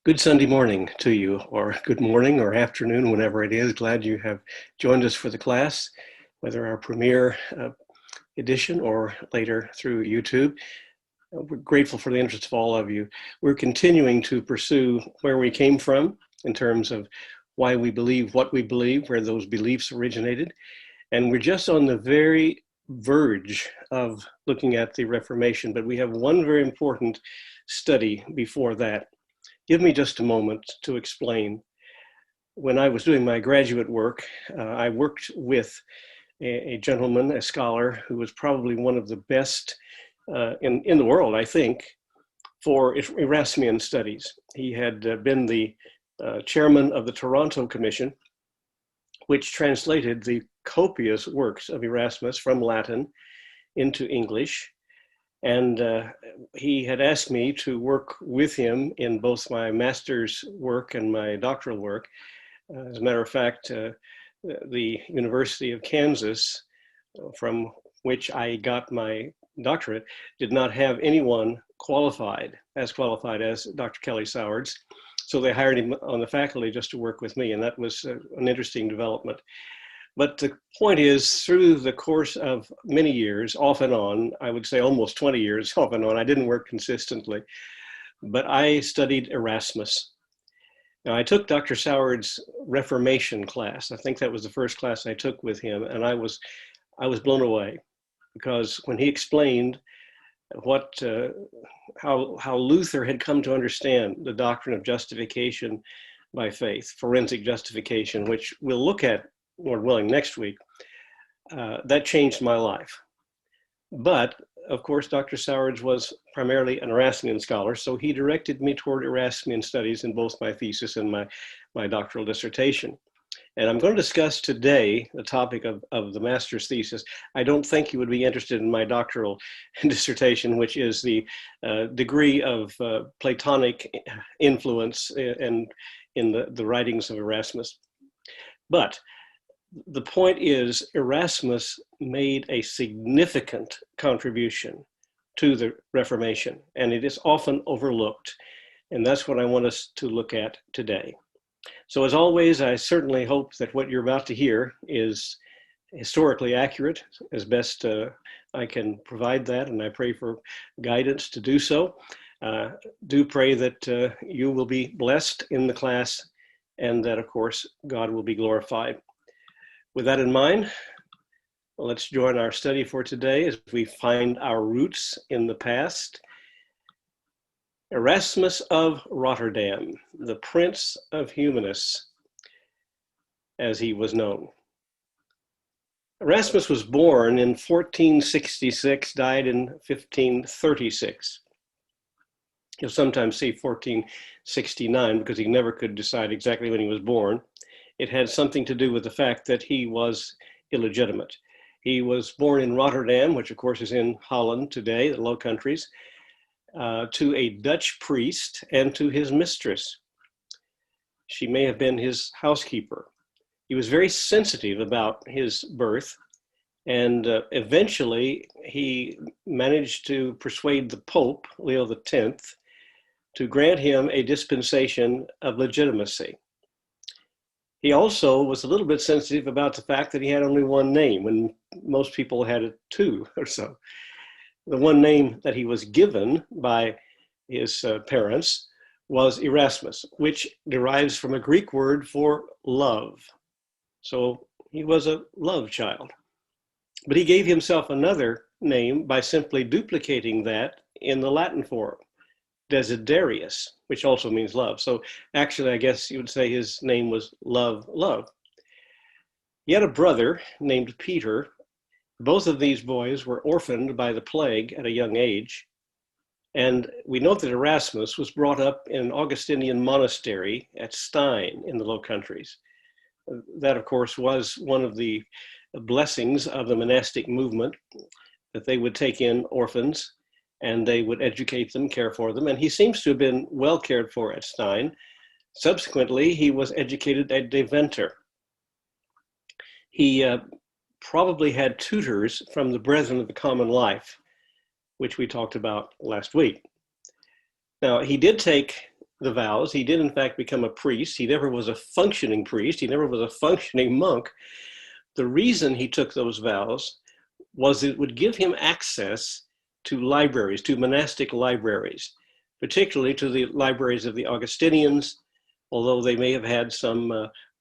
Good Sunday morning to you, or good morning or afternoon, whenever it is. Glad you have joined us for the class, whether our premiere edition or later through YouTube. We're grateful for the interest of all of you. We're continuing to pursue where we came from in terms of why we believe what we believe, where those beliefs originated. And we're just on the very verge of looking at the Reformation, but we have one very important study before that. Give me just a moment to explain. When I was doing my graduate work, I worked with a gentleman, a scholar, who was probably one of the best in the world, I think, for Erasmian studies. He had been the chairman of the Toronto Commission, which translated the copious works of Erasmus from Latin into English. And he had asked me to work with him in both my master's work and my doctoral work. As a matter of fact, the University of Kansas, from which I got my doctorate, did not have anyone qualified as Dr. Kelly Sowards. So they hired him on the faculty just to work with me, and that was an interesting development. But the point is, through the course of many years, off and on, I would say almost 20 years off and on, I didn't work consistently, but I studied Erasmus. Now, I took Dr. Sowards' Reformation class. I think that was the first class I took with him, and I was blown away, because when he explained how Luther had come to understand the doctrine of justification by faith, forensic justification, which we'll look at, Lord willing, next week, that changed my life. But of course, Dr. Sowards was primarily an Erasmian scholar, so he directed me toward Erasmian studies in both my thesis and my doctoral dissertation. And I'm going to discuss today the topic of the master's thesis. I don't think you would be interested in my doctoral dissertation, which is the degree of Platonic influence in the writings of Erasmus. But the point is, Erasmus made a significant contribution to the Reformation, and it is often overlooked. And that's what I want us to look at today. So as always, I certainly hope that what you're about to hear is historically accurate as best I can provide that, and I pray for guidance to do so. Do pray that you will be blessed in the class, and that, of course, God will be glorified. With that in mind, let's join our study for today as we find our roots in the past. Erasmus of Rotterdam, the Prince of Humanists, as he was known. Erasmus was born in 1466, died in 1536. You'll sometimes see 1469 because he never could decide exactly when he was born. It had something to do with the fact that he was illegitimate. He was born in Rotterdam, which of course is in Holland today, the Low Countries, to a Dutch priest and to his mistress. She may have been his housekeeper. He was very sensitive about his birth, and eventually he managed to persuade the Pope, Leo X, to grant him a dispensation of legitimacy. He also was a little bit sensitive about the fact that he had only one name when most people had two or so. The one name that he was given by his parents was Erasmus, which derives from a Greek word for love. So he was a love child. But he gave himself another name by simply duplicating that in the Latin form, Desiderius, which also means love. So actually, I guess you would say his name was Love. He had a brother named Peter. Both of these boys were orphaned by the plague at a young age. And we note that Erasmus was brought up in an Augustinian monastery at Stein in the Low Countries. That, of course, was one of the blessings of the monastic movement, that they would take in orphans and they would educate them, care for them. And he seems to have been well cared for at Stein. Subsequently, he was educated at Deventer. He probably had tutors from the Brethren of the Common Life, which we talked about last week. Now, he did take the vows. He did in fact become a priest. He never was a functioning priest. He never was a functioning monk. The reason he took those vows was it would give him access to libraries, to monastic libraries, particularly to the libraries of the Augustinians, although they may have had some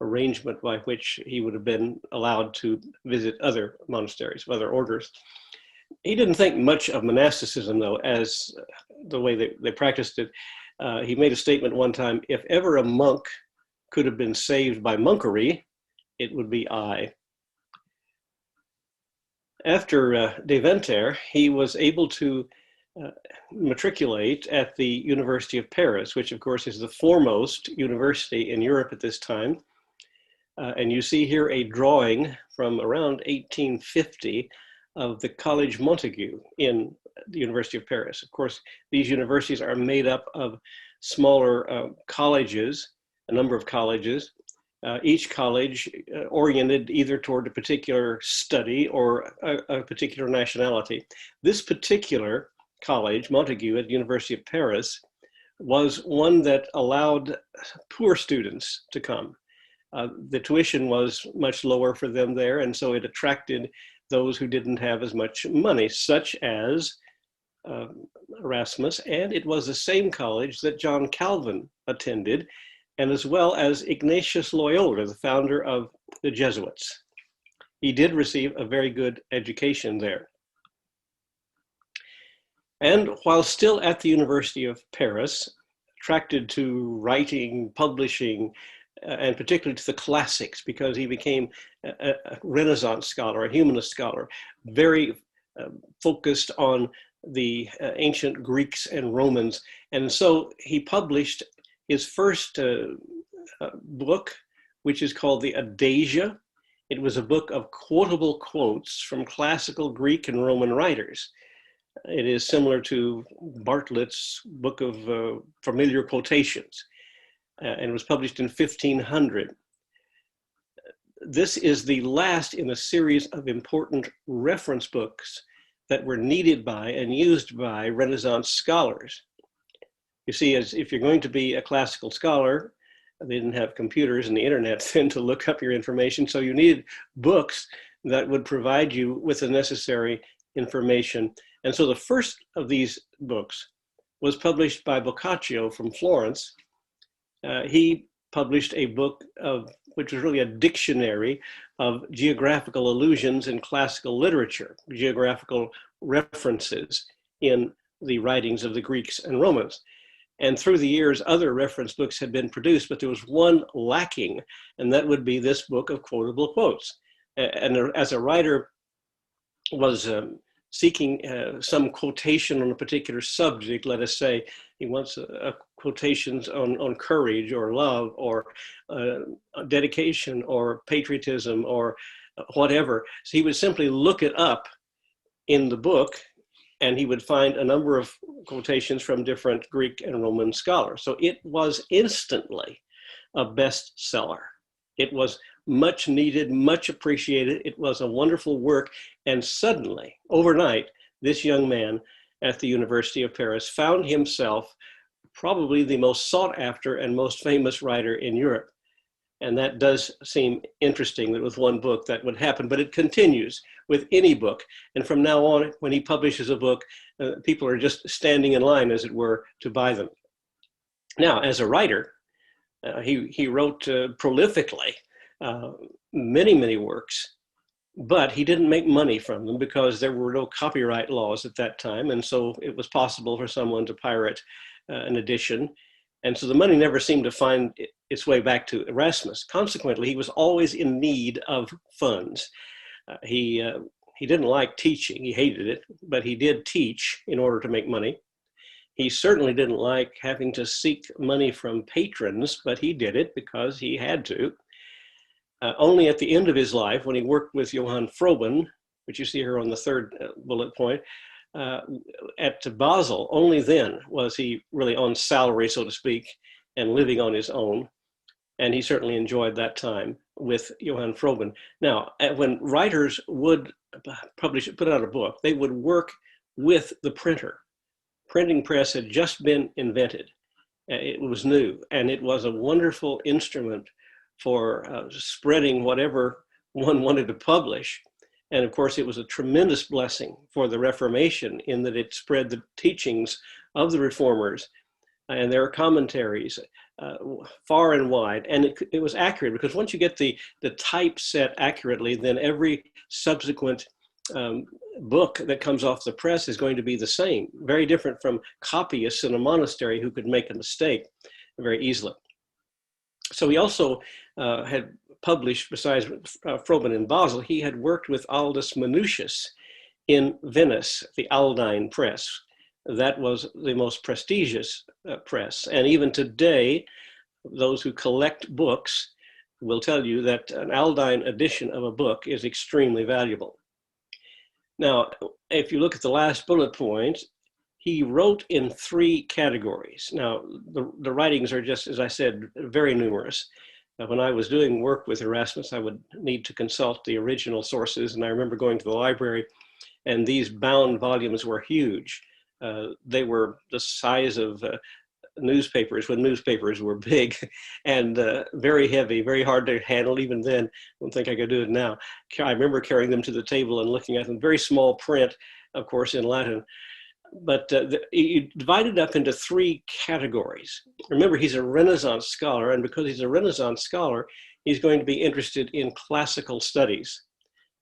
arrangement by which he would have been allowed to visit other monasteries, other orders. He didn't think much of monasticism, though, as the way they practiced it. He made a statement one time, if ever a monk could have been saved by monkery, it would be I. After Deventer, he was able to matriculate at the University of Paris, which of course is the foremost university in Europe at this time. And you see here a drawing from around 1850 of the Collège Montaigu in the University of Paris. Of course, these universities are made up of smaller colleges, a number of colleges, each college oriented either toward a particular study or a particular nationality. This particular college, Montaigu at the University of Paris, was one that allowed poor students to come. The tuition was much lower for them there, and so it attracted those who didn't have as much money, such as Erasmus, and it was the same college that John Calvin attended, and as well as Ignatius Loyola, the founder of the Jesuits. He did receive a very good education there. And while still at the University of Paris, attracted to writing, publishing, and particularly to the classics, because he became a Renaissance scholar, a humanist scholar, very focused on the ancient Greeks and Romans. And so he published his first book, which is called the Adasia. It was a book of quotable quotes from classical Greek and Roman writers. It is similar to Bartlett's book of familiar quotations, and was published in 1500. This is the last in a series of important reference books that were needed by and used by Renaissance scholars. You see, as if you're going to be a classical scholar, they didn't have computers and the internet then to look up your information, so you needed books that would provide you with the necessary information. And so the first of these books was published by Boccaccio from Florence. He published a book which was really a dictionary of geographical allusions in classical literature, geographical references in the writings of the Greeks and Romans. And through the years, other reference books had been produced, but there was one lacking, and that would be this book of quotable quotes. And as a writer was seeking some quotation on a particular subject, let us say he wants quotations on courage or love or dedication or patriotism or whatever. So he would simply look it up in the book, and he would find a number of quotations from different Greek and Roman scholars. So it was instantly a bestseller. It was much needed, much appreciated. It was a wonderful work. And suddenly, overnight, this young man at the University of Paris found himself probably the most sought after and most famous writer in Europe. And that does seem interesting that with one book that would happen, but it continues with any book. And from now on, when he publishes a book, people are just standing in line, as it were, to buy them. Now, as a writer, he wrote prolifically many, many works, but he didn't make money from them because there were no copyright laws at that time. And so it was possible for someone to pirate an edition. And so the money never seemed to find its way back to Erasmus. Consequently, he was always in need of funds. He didn't like teaching, he hated it, but he did teach in order to make money. He certainly didn't like having to seek money from patrons, but he did it because he had to. Only at the end of his life, when he worked with Johann Froben, which you see here on the third bullet point, at Basel, only then was he really on salary, so to speak, and living on his own. And he certainly enjoyed that time with Johann Froben. Now, when writers would put out a book, they would work with the printer. Printing press had just been invented. It was new, and it was a wonderful instrument for spreading whatever one wanted to publish. And of course, it was a tremendous blessing for the Reformation in that it spread the teachings of the Reformers and their commentaries far and wide. And it was accurate, because once you get the type set accurately, then every subsequent book that comes off the press is going to be the same. Very different from copyists in a monastery who could make a mistake very easily. So he also had published, besides Froben in Basel, he had worked with Aldus Manutius in Venice, the Aldine Press. That was the most prestigious press. And even today, those who collect books will tell you that an Aldine edition of a book is extremely valuable. Now, if you look at the last bullet point, he wrote in 3 categories. Now, the writings are just, as I said, very numerous. When I was doing work with Erasmus, I would need to consult the original sources, and I remember going to the library, and these bound volumes were huge. They were the size of newspapers when newspapers were big, and very heavy, very hard to handle even then. I don't think I could do it now. I remember carrying them to the table and looking at them. Very small print, of course, in Latin. But you divide it up into 3 categories. Remember, he's a Renaissance scholar, and because he's a Renaissance scholar, he's going to be interested in classical studies.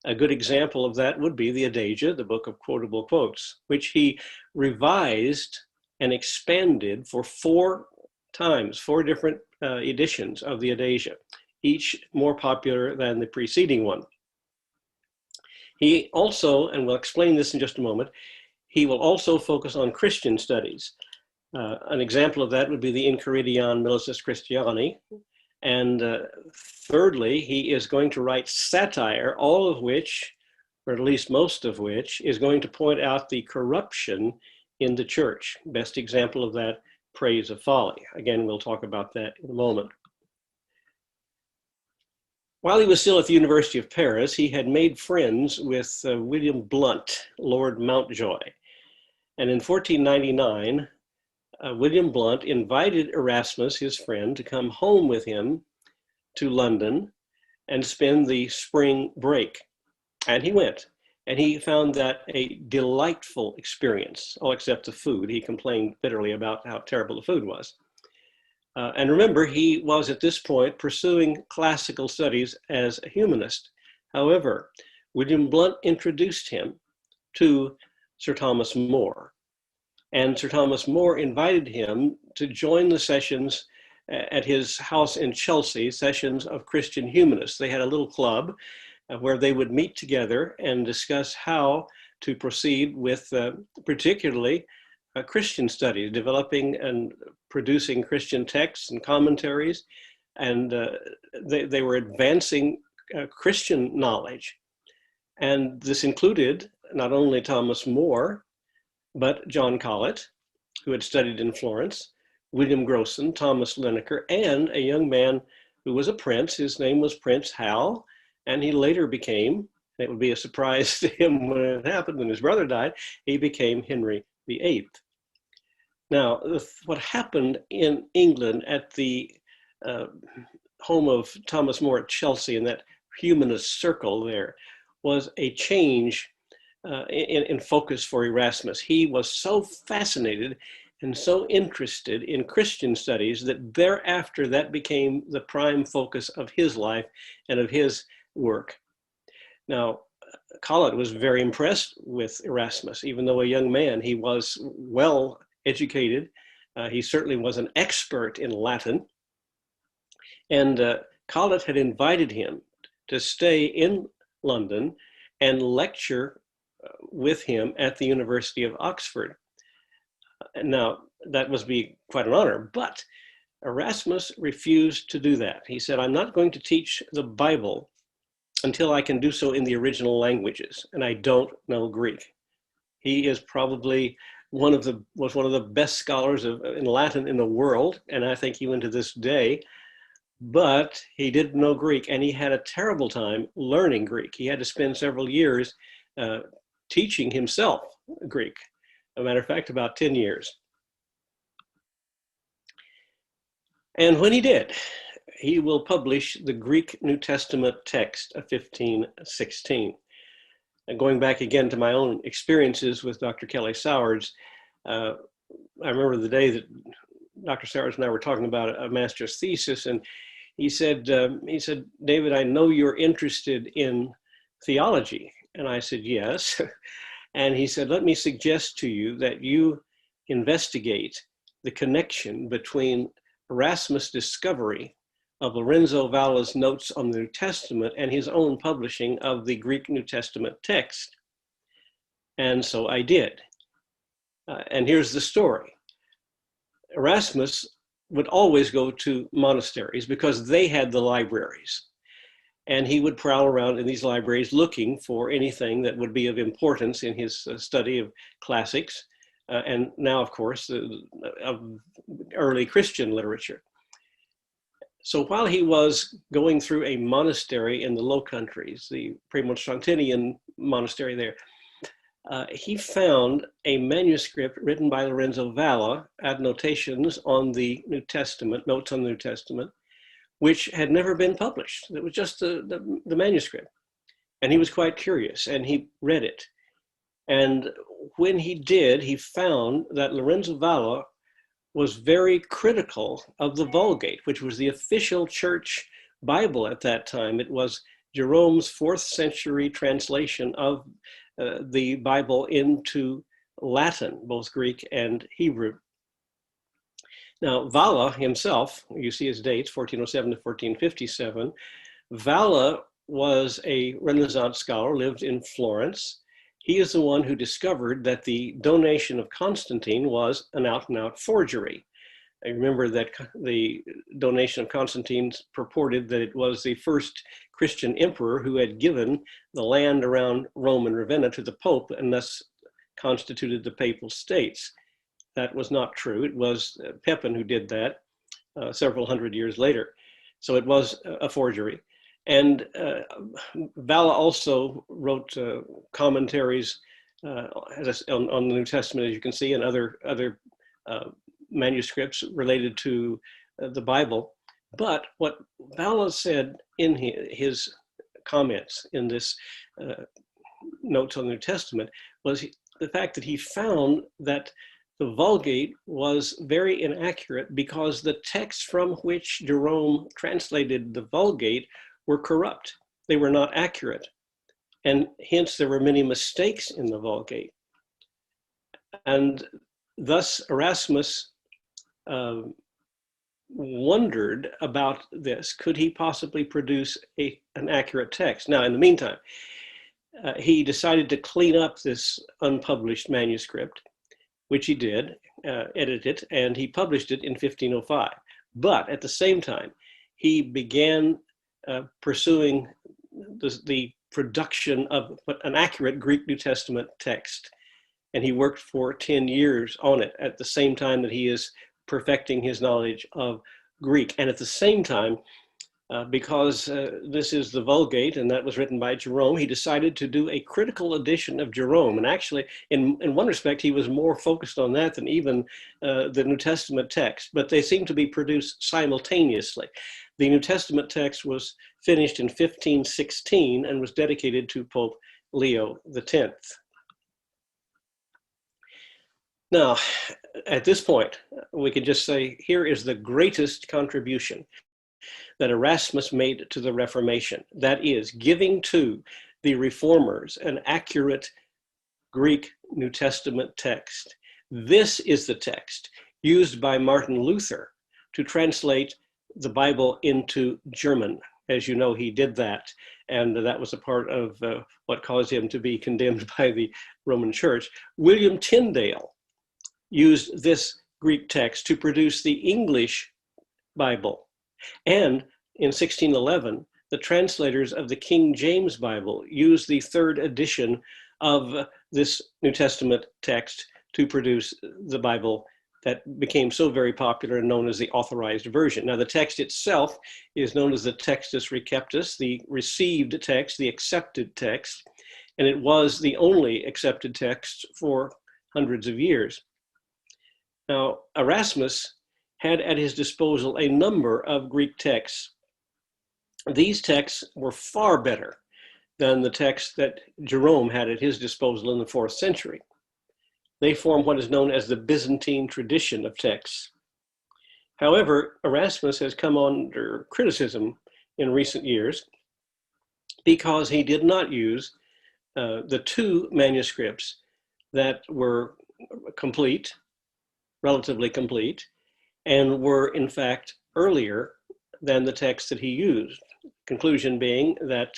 A good example of that would be the Adagia, the book of quotable quotes, which he revised and expanded for 4 times, 4 different editions of the Adagia, each more popular than the preceding one. He also, and we'll explain this in just a moment, he will also focus on Christian studies. An example of that would be the Enchiridion Milicis Christiani. And thirdly, he is going to write satire, all of which, or at least most of which, is going to point out the corruption in the church. Best example of that, Praise of Folly. Again, we'll talk about that in a moment. While he was still at the University of Paris, he had made friends with William Blount, Lord Mountjoy. And in 1499, William Blount invited Erasmus, his friend, to come home with him to London and spend the spring break. And he went, and he found that a delightful experience, all except the food. He complained bitterly about how terrible the food was. And remember, he was at this point pursuing classical studies as a humanist. However, William Blount introduced him to Sir Thomas More. And Sir Thomas More invited him to join the sessions at his house in Chelsea, sessions of Christian humanists. They had a little club where they would meet together and discuss how to proceed with particularly Christian studies, developing and producing Christian texts and commentaries. And they were advancing Christian knowledge. And this included not only Thomas More, but John Colet, who had studied in Florence, William Grocyn, Thomas Linacre, and a young man who was a prince. His name was Prince Hal, and he later became, it would be a surprise to him when it happened, when his brother died, he became Henry VIII. Now, what happened in England at the home of Thomas More at Chelsea, in that humanist circle there, was a change in focus for Erasmus. He was so fascinated and so interested in Christian studies that thereafter that became the prime focus of his life and of his work. Now, Colet was very impressed with Erasmus. Even though a young man, he was well educated. He certainly was an expert in Latin. And Colet had invited him to stay in London and lecture with him at the University of Oxford. Now, that must be quite an honor, but Erasmus refused to do that. He said, I'm not going to teach the Bible until I can do so in the original languages, and I don't know Greek. He is probably was one of the best scholars in Latin in the world, and I think even to this day, but he didn't know Greek, and he had a terrible time learning Greek. He had to spend several years teaching himself Greek. As a matter of fact, about 10 years. And when he did, he will publish the Greek New Testament text of 1516. And going back again to my own experiences with Dr. Kelly Sowards, I remember the day that Dr. Sowards and I were talking about a master's thesis, and he said, David, I know you're interested in theology. And I said, yes. And he said, let me suggest to you that you investigate the connection between Erasmus' discovery of Lorenzo Valla's notes on the New Testament and his own publishing of the Greek New Testament text. And so I did. And here's the story. Erasmus would always go to monasteries because they had the libraries. And he would prowl around in these libraries looking for anything that would be of importance in his study of classics. And now, of course, of early Christian literature. So while he was going through a monastery in the Low Countries, the Premonstrantinian monastery there, he found a manuscript written by Lorenzo Valla, Adnotations on the New Testament, Notes on the New Testament, which had never been published. It was just the manuscript. And he was quite curious, and he read it. And when he did, he found that Lorenzo Valla was very critical of the Vulgate, which was the official church Bible at that time. It was Jerome's 4th century translation of the Bible into Latin, both Greek and Hebrew. Now, Valla himself, you see his dates, 1407 to 1457. Valla was a Renaissance scholar, lived in Florence. He is the one who discovered that the donation of Constantine was an out-and-out forgery. I remember that the donation of Constantine purported that it was the first Christian emperor who had given the land around Rome and Ravenna to the Pope and thus constituted the Papal States. That was not true. It was Pepin who did that several hundred years later. So it was a forgery. And Valla also wrote commentaries on the New Testament, as you can see, and other manuscripts related to the Bible. But what Valla said in his comments in this Notes on the New Testament was the fact that he found that the Vulgate was very inaccurate because the texts from which Jerome translated the Vulgate were corrupt. They were not accurate. And hence there were many mistakes in the Vulgate. And thus Erasmus wondered about this. Could he possibly produce an accurate text? Now, in the meantime, he decided to clean up this unpublished manuscript, which he did, edit it, and he published it in 1505. But at the same time, he began pursuing the production of an accurate Greek New Testament text. And he worked for 10 years on it at the same time that he is perfecting his knowledge of Greek. And at the same time, because this is the Vulgate and that was written by Jerome, he decided to do a critical edition of Jerome. And actually, in one respect, he was more focused on that than even the New Testament text, but they seem to be produced simultaneously. The New Testament text was finished in 1516 and was dedicated to Pope Leo X. Now, at this point, we can just say, here is the greatest contribution that Erasmus made to the Reformation. That is, giving to the reformers an accurate Greek New Testament text. This is the text used by Martin Luther to translate the Bible into German. As you know, he did that, and that was a part of what caused him to be condemned by the Roman Church. William Tyndale used this Greek text to produce the English Bible. And in 1611, the translators of the King James Bible used the 3rd edition of this New Testament text to produce the Bible that became so very popular and known as the Authorized Version. Now, the text itself is known as the Textus Receptus, the received text, the accepted text, and it was the only accepted text for hundreds of years. Now, Erasmus had at his disposal a number of Greek texts. These texts were far better than the texts that Jerome had at his disposal in the 4th century. They form what is known as the Byzantine tradition of texts. However, Erasmus has come under criticism in recent years because he did not use the 2 manuscripts that were complete, relatively complete, and were in fact earlier than the text that he used. Conclusion being that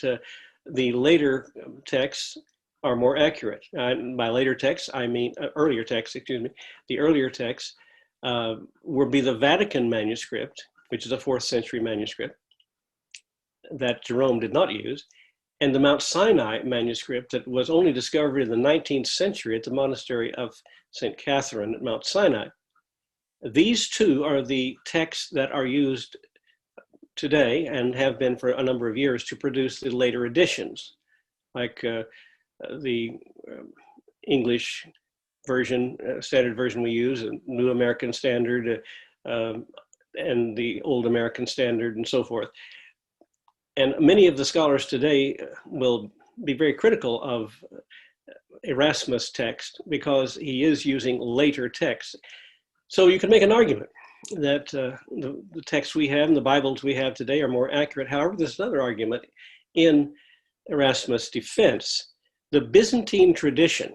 the later texts are more accurate. By later texts, I mean earlier texts, excuse me. The earlier texts would be the Vatican manuscript, which is a 4th century manuscript that Jerome did not use, and the Mount Sinai manuscript that was only discovered in the 19th century at the monastery of St. Catherine at Mount Sinai. These 2 are the texts that are used today and have been for a number of years to produce the later editions, like the English version, standard version we use, a New American Standard, and the Old American Standard, and so forth. And many of the scholars today will be very critical of Erasmus' text because he is using later texts. So you can make an argument that the texts we have and the Bibles we have today are more accurate. However, there's another argument in Erasmus' defense. The Byzantine tradition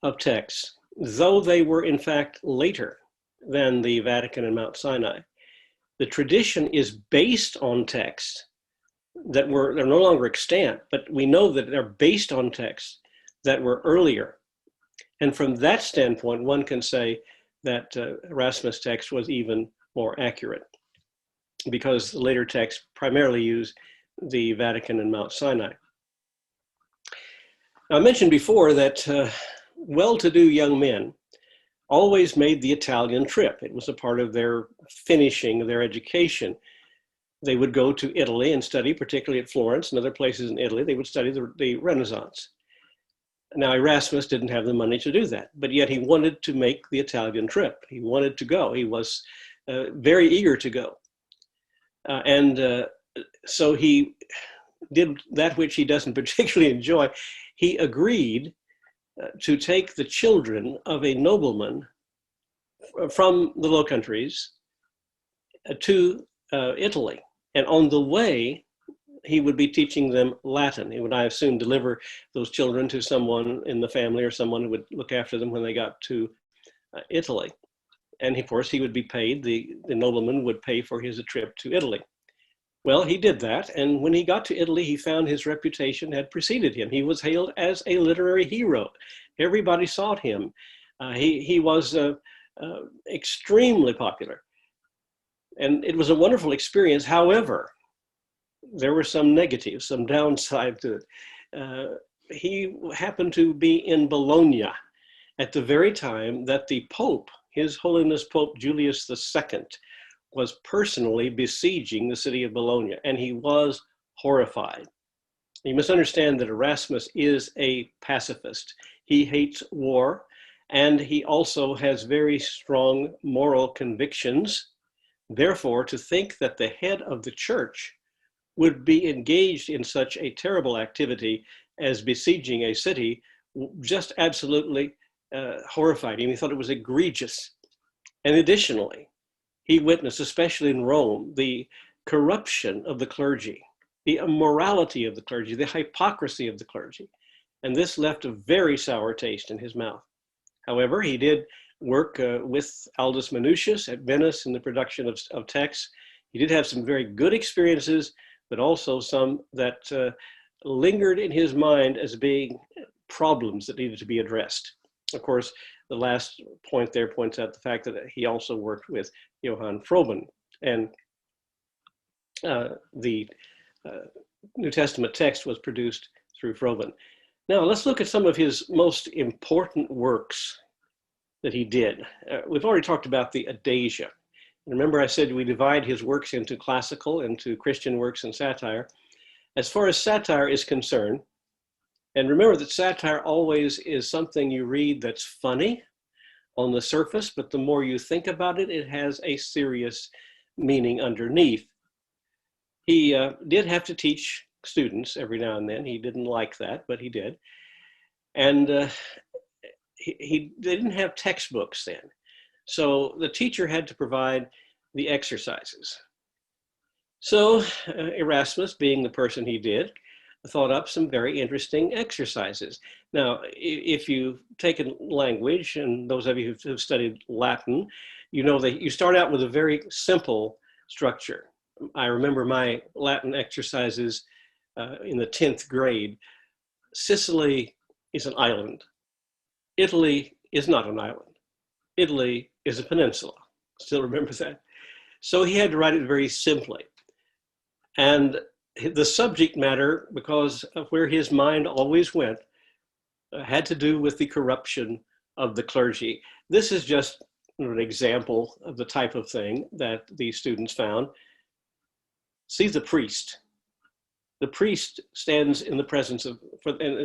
of texts, though they were in fact later than the Vatican and Mount Sinai, the tradition is based on texts that they're no longer extant, but we know that they're based on texts that were earlier. And from that standpoint, one can say that Erasmus' text was even more accurate because the later texts primarily use the Vatican and Mount Sinai. Now, I mentioned before that well-to-do young men always made the Italian trip. It was a part of their finishing their education. They would go to Italy and study, particularly at Florence and other places in Italy. They would study the Renaissance. Now, Erasmus didn't have the money to do that, but yet he wanted to make the Italian trip. He wanted to go. He was very eager to go. So he did that which he doesn't particularly enjoy. He agreed to take the children of a nobleman from the Low Countries to Italy. And on the way, he would be teaching them Latin. He would, I assume, deliver those children to someone in the family or someone who would look after them when they got to Italy. And of course, he would be paid, the nobleman would pay for his trip to Italy. Well, he did that. And when he got to Italy, he found his reputation had preceded him. He was hailed as a literary hero. Everybody sought him. He was extremely popular. And it was a wonderful experience. However, there were some negatives, some downside to it. He happened to be in Bologna at the very time that the Pope, His Holiness Pope Julius II, was personally besieging the city of Bologna, and he was horrified. You must understand that Erasmus is a pacifist. He hates war, and he also has very strong moral convictions. Therefore, to think that the head of the church would be engaged in such a terrible activity as besieging a city just absolutely horrified him. He thought it was egregious. And additionally, he witnessed, especially in Rome, the corruption of the clergy, the immorality of the clergy, the hypocrisy of the clergy. And this left a very sour taste in his mouth. However, he did work with Aldus Manutius at Venice in the production of texts. He did have some very good experiences, but also some that lingered in his mind as being problems that needed to be addressed. Of course, the last point there points out the fact that he also worked with Johann Froben, and the New Testament text was produced through Froben. Now, let's look at some of his most important works that he did. We've already talked about the Adasia. Remember, I said we divide his works into classical, into Christian works, and satire. As far as satire is concerned, and remember that satire always is something you read that's funny, on the surface, but the more you think about it, it has a serious meaning underneath. He did have to teach students every now and then. He didn't like that, but he did. And they didn't have textbooks then. So the teacher had to provide the exercises. So Erasmus, being the person he did, thought up some very interesting exercises. Now, if you've taken language, and those of you who've studied Latin, you know that you start out with a very simple structure. I remember my Latin exercises in the 10th grade. Sicily is an island. Italy is not an island. Italy is a peninsula. Still remember that? So he had to write it very simply. And the subject matter, because of where his mind always went, had to do with the corruption of the clergy. This is just an example of the type of thing that the students found. See the priest. The priest stands in the presence of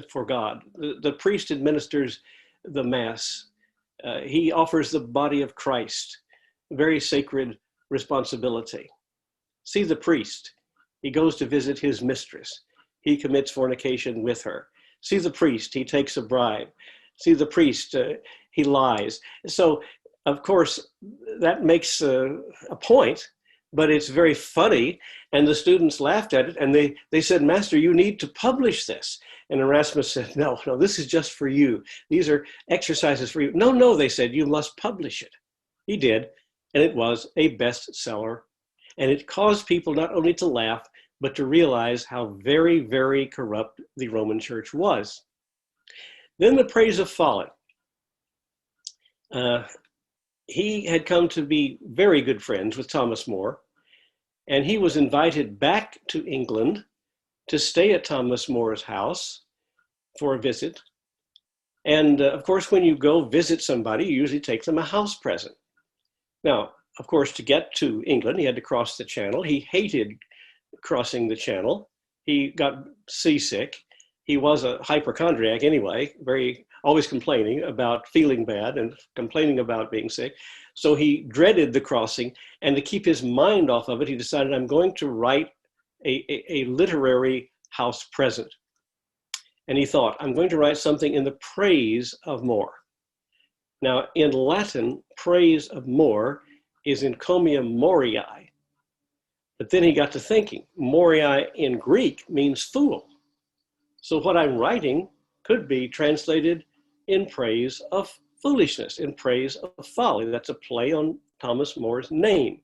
for God. The priest administers the Mass. He offers the body of Christ, very sacred responsibility. See the priest. He goes to visit his mistress. He commits fornication with her. See the priest. He takes a bribe. See the priest. He lies. So, of course, that makes a point, but it's very funny. And the students laughed at it. And they said, Master, you need to publish this. And Erasmus said, no, this is just for you. These are exercises for you. No, they said, you must publish it. He did. And it was a bestseller. And it caused people not only to laugh, but to realize how very, very corrupt the Roman Church was. Then the praise of folly. He had come to be very good friends with Thomas More, and he was invited back to England to stay at Thomas More's house for a visit. And of course, when you go visit somebody, you usually take them a house present. Now, of course, to get to England, he had to cross the Channel. He hated crossing the Channel. He got seasick. He was a hypochondriac anyway, always complaining about feeling bad and complaining about being sick. So he dreaded the crossing, and to keep his mind off of it, he decided, I'm going to write a literary house present. And he thought, I'm going to write something in the praise of More. Now, in Latin, praise of More is encomium moriae. But then he got to thinking, moriae in Greek means fool. So what I'm writing could be translated in praise of foolishness, in praise of folly. That's a play on Thomas More's name.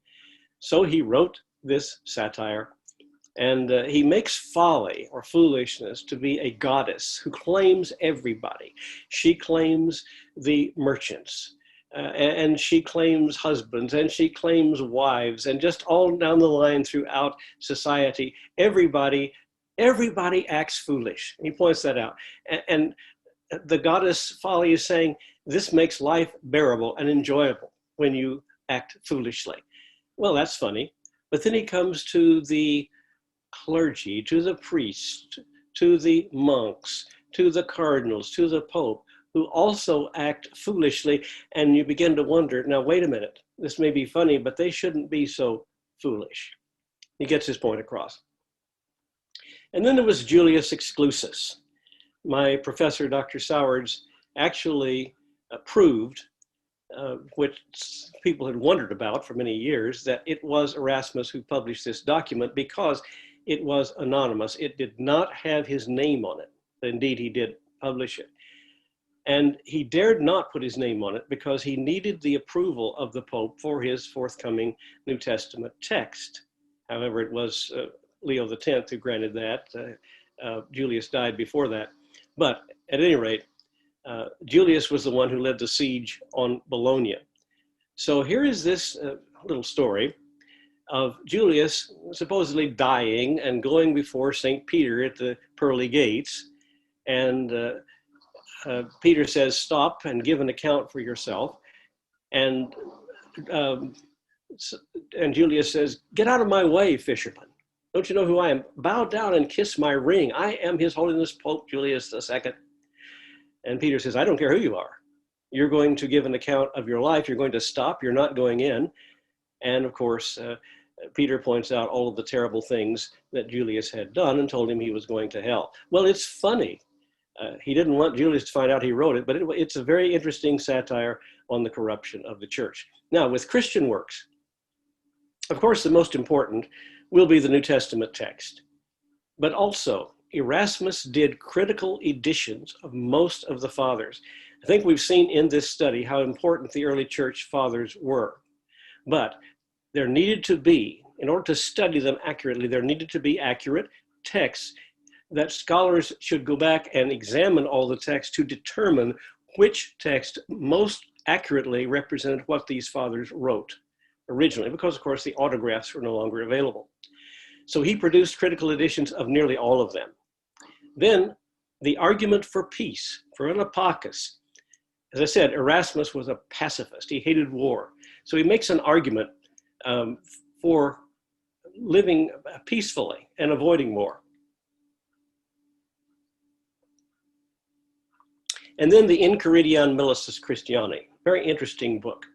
So he wrote this satire, and he makes folly or foolishness to be a goddess who claims everybody. She claims the merchants. And she claims husbands, and she claims wives, and just all down the line throughout society, everybody acts foolish. He points that out. And the goddess Folly is saying, this makes life bearable and enjoyable when you act foolishly. Well, that's funny. But then he comes to the clergy, to the priest, to the monks, to the cardinals, to the Pope, who also act foolishly, and you begin to wonder, now wait a minute, this may be funny, but they shouldn't be so foolish. He gets his point across. And then there was Julius Exclusus. My professor, Dr. Sowards, actually proved, which people had wondered about for many years, that it was Erasmus who published this document because it was anonymous. It did not have his name on it. Indeed, he did publish it. And he dared not put his name on it because he needed the approval of the Pope for his forthcoming New Testament text. However, it was Leo X who granted that. Julius died before that. But at any rate, Julius was the one who led the siege on Bologna. So here is this little story of Julius supposedly dying and going before St. Peter at the pearly gates. And Peter says, stop and give an account for yourself. And Julius says, get out of my way, fisherman. Don't you know who I am? Bow down and kiss my ring. I am His Holiness Pope Julius II. And Peter says, I don't care who you are. you're going to give an account of your life. You're going to stop. You're not going in. And of course, Peter points out all of the terrible things that Julius had done and told him he was going to hell. Well, it's funny. He didn't want Julius to find out he wrote it, but it's a very interesting satire on the corruption of the church. Now, with Christian works, of course, the most important will be the New Testament text, but also Erasmus did critical editions of most of the fathers. I think we've seen in this study how important the early church fathers were, but there needed to be, in order to study them accurately, there needed to be accurate texts that scholars should go back and examine all the texts to determine which text most accurately represented what these fathers wrote originally, because of course the autographs were no longer available. So he produced critical editions of nearly all of them. Then the argument for peace, for an apokos. As I said, Erasmus was a pacifist. He hated war. So he makes an argument for living peacefully and avoiding war. And then the Enchiridion Milicis Christiani, very interesting book.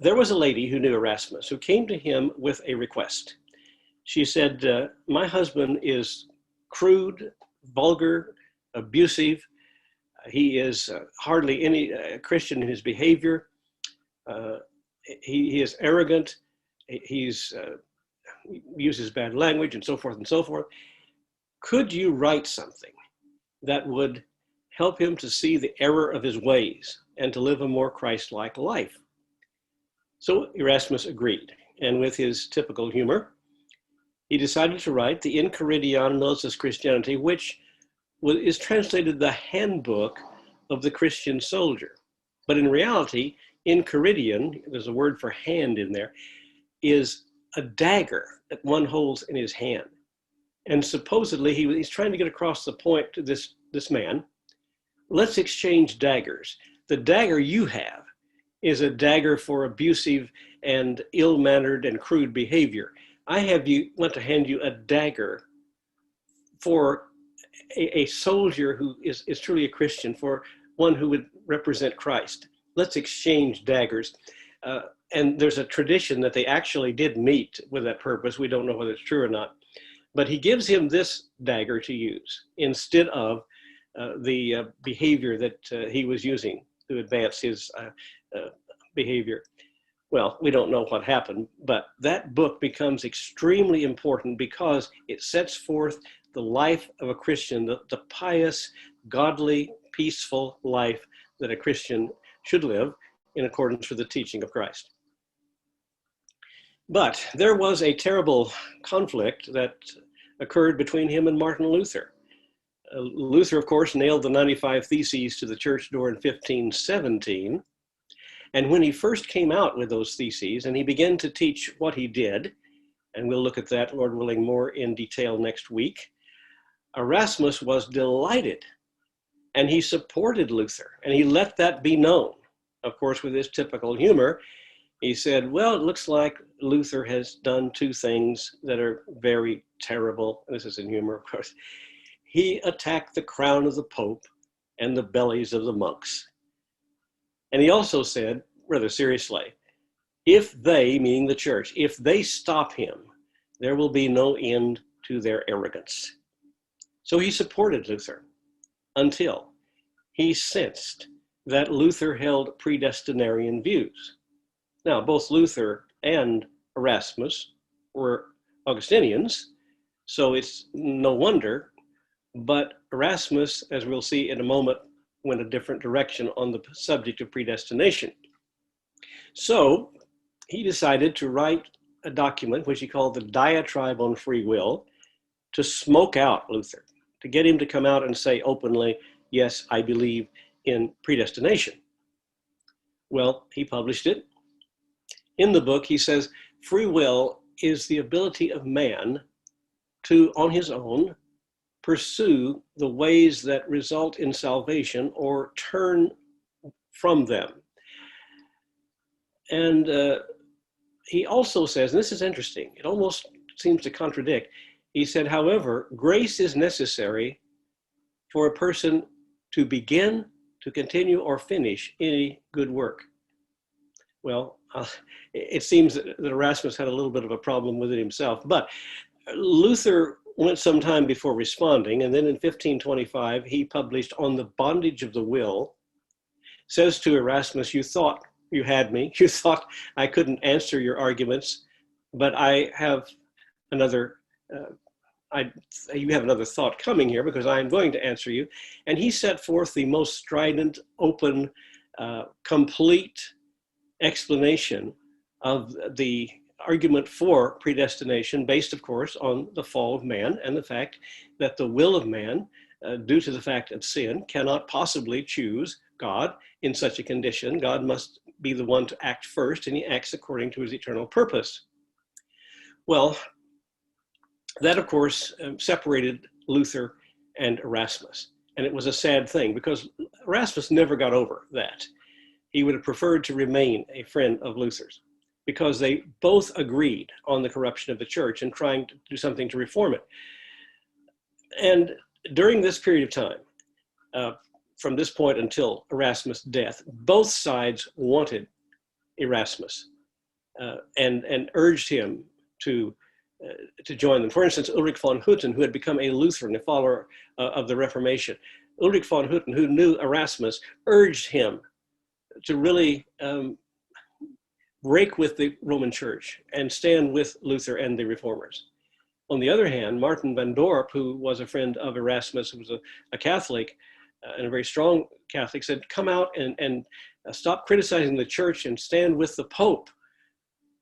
There was a lady who knew Erasmus who came to him with a request. She said, my husband is crude, vulgar, abusive. He is hardly any Christian in his behavior. He is arrogant. He uses bad language and so forth and so forth. Could you write something that would help him to see the error of his ways and to live a more Christ-like life? So Erasmus agreed, and with his typical humor, he decided to write the Enchiridion Milicis Christianity, which is translated the handbook of the Christian soldier. But in reality, Enchiridion, there's a word for hand in there, is a dagger that one holds in his hand. And supposedly he's trying to get across the point to this man. Let's exchange daggers. The dagger you have is a dagger for abusive and ill-mannered and crude behavior. I want to hand you a dagger for a soldier who is truly a Christian, for one who would represent Christ. Let's exchange daggers. And there's a tradition that they actually did meet with that purpose. We don't know whether it's true or not. But he gives him this dagger to use instead of the behavior that he was using to advance his behavior. Well, we don't know what happened, but that book becomes extremely important because it sets forth the life of a Christian, the pious, godly, peaceful life that a Christian should live in accordance with the teaching of Christ. But there was a terrible conflict that occurred between him and Martin Luther. Luther, of course, nailed the 95 Theses to the church door in 1517. And when he first came out with those theses and he began to teach what he did, and we'll look at that, Lord willing, more in detail next week, Erasmus was delighted and he supported Luther and he let that be known. Of course, with his typical humor, he said, well, it looks like Luther has done two things that are very terrible. This is in humor, of course. He attacked the crown of the Pope and the bellies of the monks. And he also said, rather seriously, if they, meaning the church, if they stop him, there will be no end to their arrogance. So he supported Luther until he sensed that Luther held predestinarian views. Now, both Luther and Erasmus were Augustinians, so it's no wonder, but Erasmus, as we'll see in a moment, went a different direction on the subject of predestination. So he decided to write a document, which he called the Diatribe on Free Will, to smoke out Luther, to get him to come out and say openly, yes, I believe in predestination. Well, he published it. In the book, he says, free will is the ability of man to, on his own, pursue the ways that result in salvation or turn from them. And he also says, and this is interesting, it almost seems to contradict, he said, however, grace is necessary for a person to begin to continue or finish any good work. Well, it seems that Erasmus had a little bit of a problem with it himself, but Luther went some time before responding, and then in 1525, he published On the Bondage of the Will, says to Erasmus, you thought you had me, you thought I couldn't answer your arguments, but I have another, you have another thought coming here because I am going to answer you. And he set forth the most strident, open, complete explanation of the argument for predestination, based, of course, on the fall of man and the fact that the will of man, due to the fact of sin, cannot possibly choose God in such a condition. God must be the one to act first, and he acts according to his eternal purpose. Well, that, of course, separated Luther and Erasmus. And it was a sad thing because Erasmus never got over that. He would have preferred to remain a friend of Luther's, because they both agreed on the corruption of the church and trying to do something to reform it. And during this period of time, from this point until Erasmus' death, both sides wanted Erasmus and urged him to join them. For instance, Ulrich von Hutten, who had become a Lutheran, a follower of the Reformation, Ulrich von Hutten, who knew Erasmus, urged him to really break with the Roman Church and stand with Luther and the Reformers. On the other hand, Martin van Dorp, who was a friend of Erasmus, who was a Catholic and a very strong Catholic, said, come out and stop criticizing the church and stand with the Pope.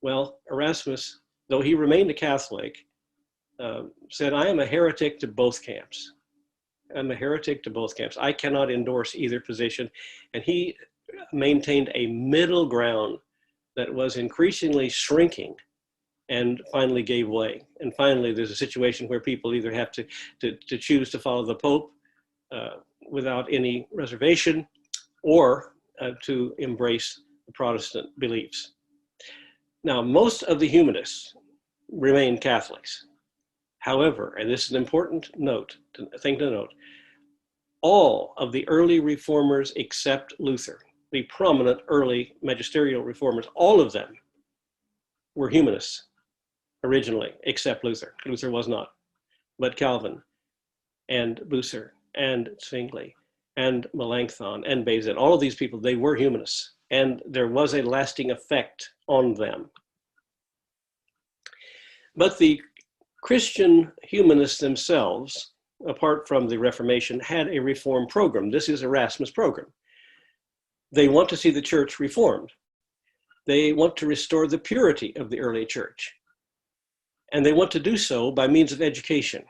Well, Erasmus, though he remained a Catholic, said, I am a heretic to both camps. I'm a heretic to both camps. I cannot endorse either position. And he maintained a middle ground that was increasingly shrinking and finally gave way. And finally, there's a situation where people either have to choose to follow the Pope without any reservation, or to embrace the Protestant beliefs. Now, most of the humanists remain Catholics. However, and this is an important thing to note, all of the early reformers except Luther, the prominent early magisterial reformers, all of them were humanists originally, except Luther. Luther was not, but Calvin and Bucer and Zwingli and Melanchthon and Beza, all of these people, they were humanists, and there was a lasting effect on them. But the Christian humanists themselves, apart from the Reformation, had a reform program. This is Erasmus' program. They want to see the church reformed. They want to restore the purity of the early church. And they want to do so by means of education.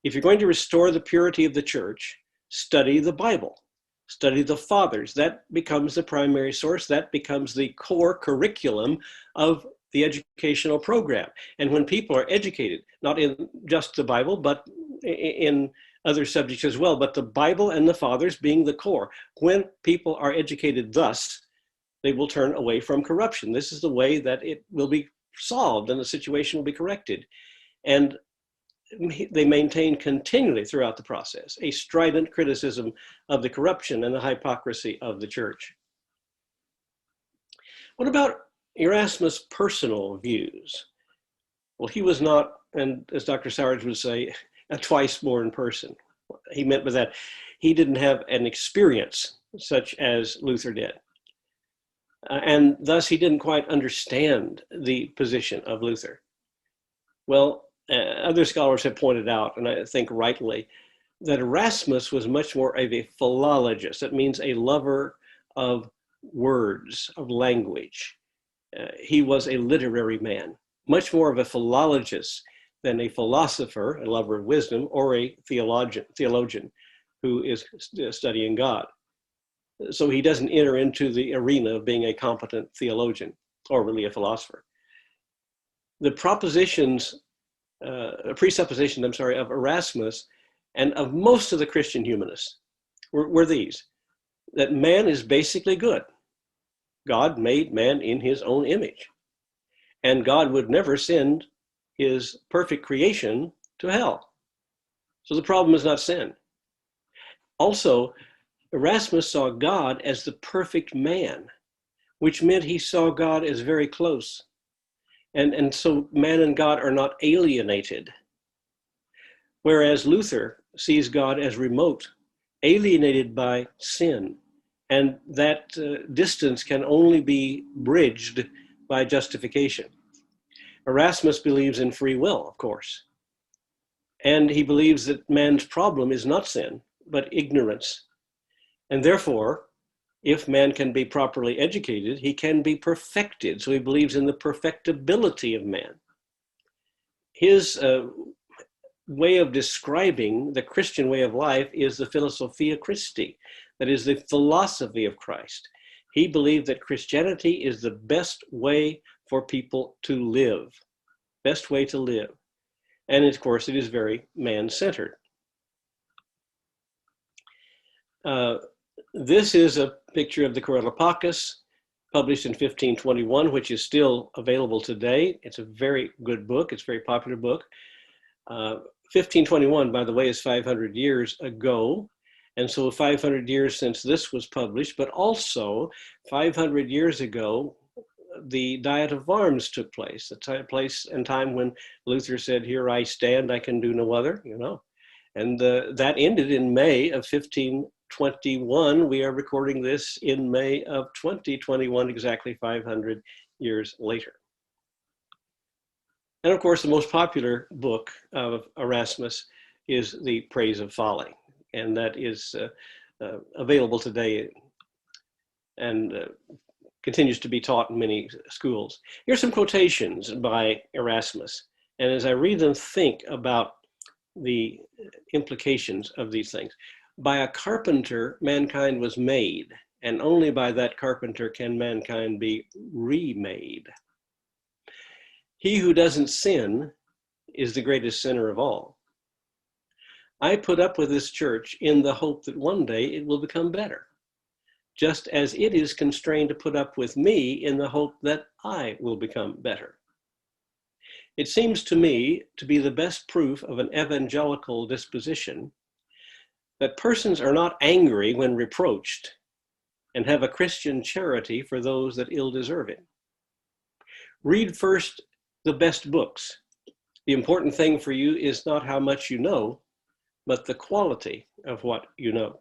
If you're going to restore the purity of the church, study the Bible, study the fathers. That becomes the primary source. That becomes the core curriculum of the educational program. And when people are educated, not in just the Bible, but in other subjects as well, but the Bible and the fathers being the core, when people are educated thus, they will turn away from corruption. This is the way that it will be solved and the situation will be corrected. And they maintain continually throughout the process a strident criticism of the corruption and the hypocrisy of the church. What about Erasmus' personal views? Well, he was not, and as Dr. Sowers would say, a twice born person. He meant by that, he didn't have an experience such as Luther did. And thus he didn't quite understand the position of Luther. Well, other scholars have pointed out, and I think rightly, that Erasmus was much more of a philologist. That means a lover of words, of language. He was a literary man, much more of a philologist than a philosopher, a lover of wisdom, or a theologian who is studying God. So he doesn't enter into the arena of being a competent theologian or really a philosopher. The presuppositions of Erasmus and of most of the Christian humanists were these: that man is basically good. God made man in his own image, and God would never send his perfect creation to hell. So the problem is not sin. Also, Erasmus saw God as the perfect man, which meant he saw God as very close. And so man and God are not alienated. Whereas Luther sees God as remote, alienated by sin. And that distance can only be bridged by justification. Erasmus believes in free will, of course. And he believes that man's problem is not sin, but ignorance. And therefore, if man can be properly educated, he can be perfected. So he believes in the perfectibility of man. His way of describing the Christian way of life is the Philosophia Christi, that is the philosophy of Christ. He believed that Christianity is the best way for people to live, best way to live. And of course, it is very man-centered. This is a picture of the Corellopacus, published in 1521, which is still available today. It's a very good book. It's a very popular book. 1521, by the way, is 500 years ago. And so 500 years since this was published, but also 500 years ago, the Diet of Worms took place, the place and time when Luther said, "Here I stand, I can do no other," you know. And that ended in May of 1521. We are recording this in May of 2021, exactly 500 years later. And of course, the most popular book of Erasmus is The Praise of Folly. And that is available today and continues to be taught in many schools. Here's some quotations by Erasmus. And as I read them, think about the implications of these things. By a carpenter, mankind was made, and only by that carpenter can mankind be remade. He who doesn't sin is the greatest sinner of all. I put up with this church in the hope that one day it will become better, just as it is constrained to put up with me in the hope that I will become better. It seems to me to be the best proof of an evangelical disposition that persons are not angry when reproached and have a Christian charity for those that ill deserve it. Read first the best books. The important thing for you is not how much you know, but the quality of what you know.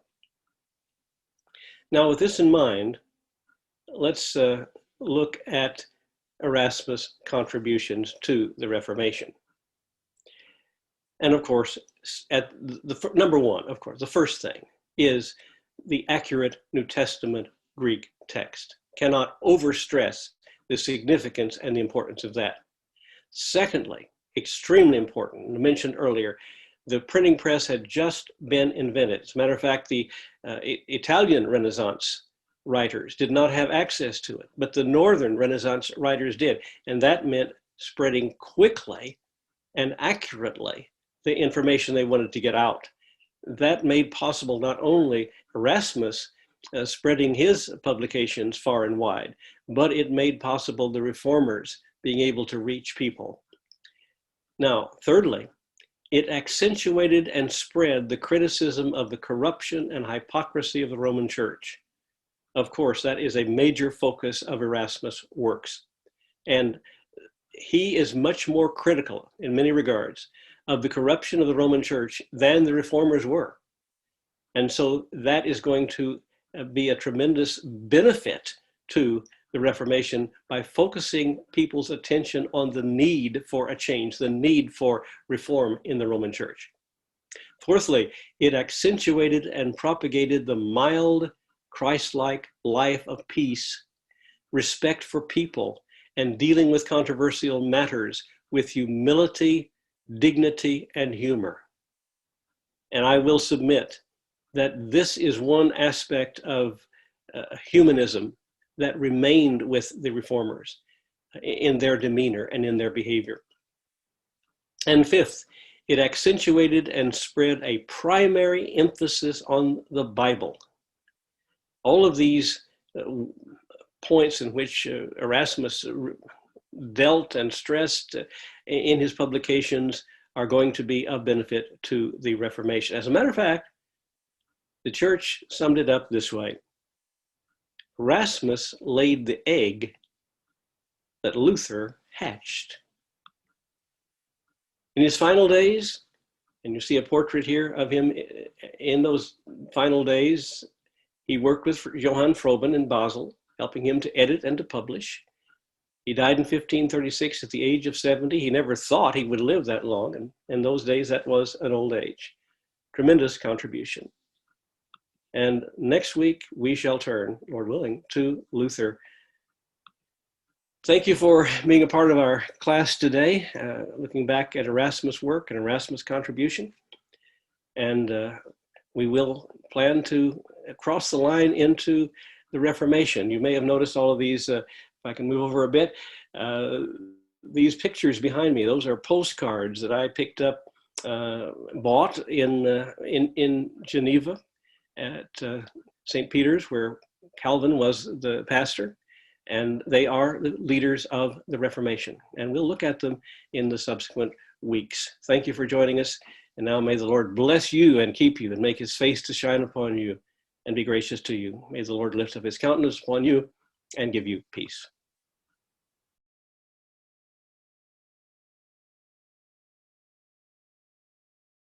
Now, with this in mind, let's look at Erasmus' contributions to the Reformation. And of course, at the number one, of course, the first thing is the accurate New Testament Greek text. Cannot overstress the significance and the importance of that. Secondly, extremely important, I mentioned earlier, the printing press had just been invented. As a matter of fact, the Italian Renaissance writers did not have access to it, but the Northern Renaissance writers did. And that meant spreading quickly and accurately the information they wanted to get out. That made possible not only Erasmus spreading his publications far and wide, but it made possible the reformers being able to reach people. Now, thirdly, it accentuated and spread the criticism of the corruption and hypocrisy of the Roman Church. Of course, that is a major focus of Erasmus' works. And he is much more critical in many regards of the corruption of the Roman Church than the reformers were. And so that is going to be a tremendous benefit to the Reformation by focusing people's attention on the need for a change, the need for reform in the Roman Church. Fourthly, it accentuated and propagated the mild, Christ-like life of peace, respect for people, and dealing with controversial matters with humility, dignity, and humor. And I will submit that this is one aspect of humanism that remained with the reformers in their demeanor and in their behavior. And fifth, it accentuated and spread a primary emphasis on the Bible. All of these points in which Erasmus dealt and stressed in his publications are going to be of benefit to the Reformation. As a matter of fact, The church summed it up this way: Erasmus laid the egg that Luther hatched. In his final days, and you see a portrait here of him in those final days, he worked with Johann Froben in Basel, helping him to edit and to publish. He died in 1536 at the age of 70. He never thought he would live that long, and in those days that was an old age. Tremendous contribution. And next week we shall turn, Lord willing, to Luther. Thank you for being a part of our class today, looking back at Erasmus' work and Erasmus' contribution. And we will plan to cross the line into the Reformation. You may have noticed all of these, if I can move over a bit, these pictures behind me. Those are postcards that I picked up, bought in Geneva at St. Peter's, where Calvin was the pastor. And they are the leaders of the Reformation. And we'll look at them in the subsequent weeks. Thank you for joining us. And now may the Lord bless you and keep you and make his face to shine upon you and be gracious to you. May the Lord lift up his countenance upon you and give you peace.